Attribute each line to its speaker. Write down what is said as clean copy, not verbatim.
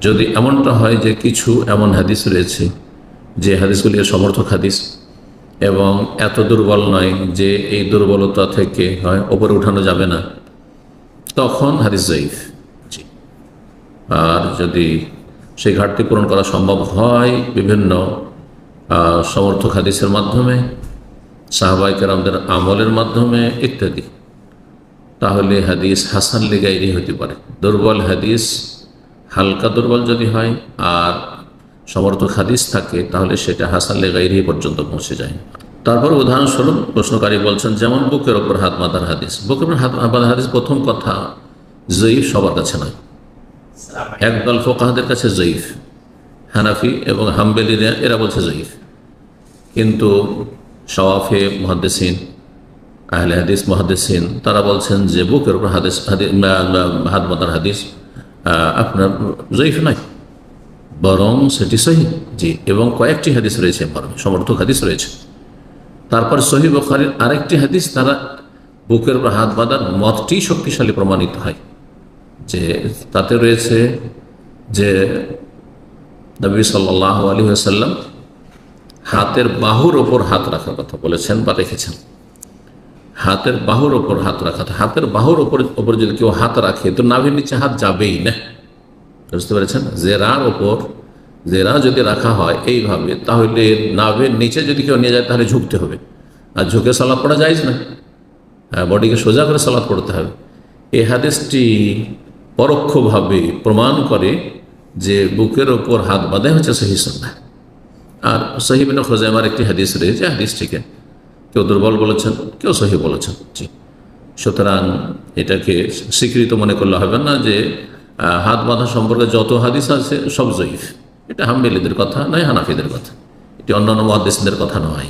Speaker 1: যদি এমনটা হয় যে কিছু এমন হাদিস রয়েছে যে হাদিসগুলি সমর্থক হাদিস এবং এত দুর্বল নয় যে এই দুর্বলতা থেকে হয় ওপরে উঠানো যাবে না, তখন হাদিস জয়ীফ। জি। আর যদি সেই ঘাটতি পূরণ করা সম্ভব হয় বিভিন্ন সমর্থক হাদিসের মাধ্যমে, সাহাবায়ে কেরামদের আমলের মাধ্যমে ইত্যাদি, তাহলে হাদিস হাসান লিগাইরি হতে পারে। দুর্বল হাদিস হালকা দুর্বল যদি হয় আর সমর্থক হাদিস থাকে তাহলে সেটা হাসান লিগাইরি পর্যন্ত পৌঁছে যায়। তারপর উদাহরণস্বরূপ প্রশ্নকারী বলছেন, যেমন বুকের ওপর হাত বাঁধার হাদিস। বুকের ওপর হাত বাঁধার হাদিস প্রথম কথা জয়ীফ সবার কাছে নয়, একদল ফোকাহাদের কাছে জয়ীফ, হানাফি এবং হাম্বেলিরা এরা বলছে জয়ীফ, কিন্তু শাওয়াফি মুহাদ্দিসিন, আহলে হাদিস মুহাদ্দিসিন তারা বলছেন যে বুকের উপর হাত বাঁধার হাদিস আপনার জয়ীফ নয়, বরং সেটি সহিহ। জি, এবং কয়েকটি হাদিস রয়েছে, বরং সমর্থক হাদিস রয়েছে। তারপর সহিহ বুখারীর আরেকটি হাদিস তারা বুকের উপর হাত বাঁধার মতটি শক্তিশালী প্রমাণিত হয়, যে তাতে রয়েছে যে নবী সাল্লাল্লাহু আলাইহি ওয়াসাল্লাম হাতের বাহুর ওপর হাত রাখার কথা বলেছেন বা রেখেছেন। হাতের বাহুর ওপর হাত রাখা, হাতের বাহুর ওপর যদি কেউ হাত রাখে তো নাভির নিচে হাত যাবেই না, বুঝতে পেরেছেন? জেরার ওপর জেরা যদি রাখা হয় এইভাবে, তাহলে নাভির নিচে যদি কেউ নিয়ে যায় তাহলে ঝুঁকতে হবে, আর ঝুঁকে সালাত পড়া যায় না, বডিকে সোজা করে সালাত পড়তে হবে। এই হাদিসটি পরোক্ষভাবে প্রমাণ করে যে বুকের ওপর হাত বাঁধা হচ্ছে সহিহ সুন্নাহ। আর সহিহ ইবনে খুজাইমার একটি হাদিস রয়েছে, হাদিসটিকে কেউ দুর্বল বলেছেন, কেউ সহিহ বলেছেন। জি, সুতরাং এটাকে স্বীকৃত মনে করলে হবে না যে হাত বাঁধা সম্পর্কে যত হাদিস আছে সব জয়ীফ। এটা হাম্বেলিদের কথা নয়, হানাফিদের কথা, এটি অন্যান্য মুহাদ্দিসদের কথা নয়।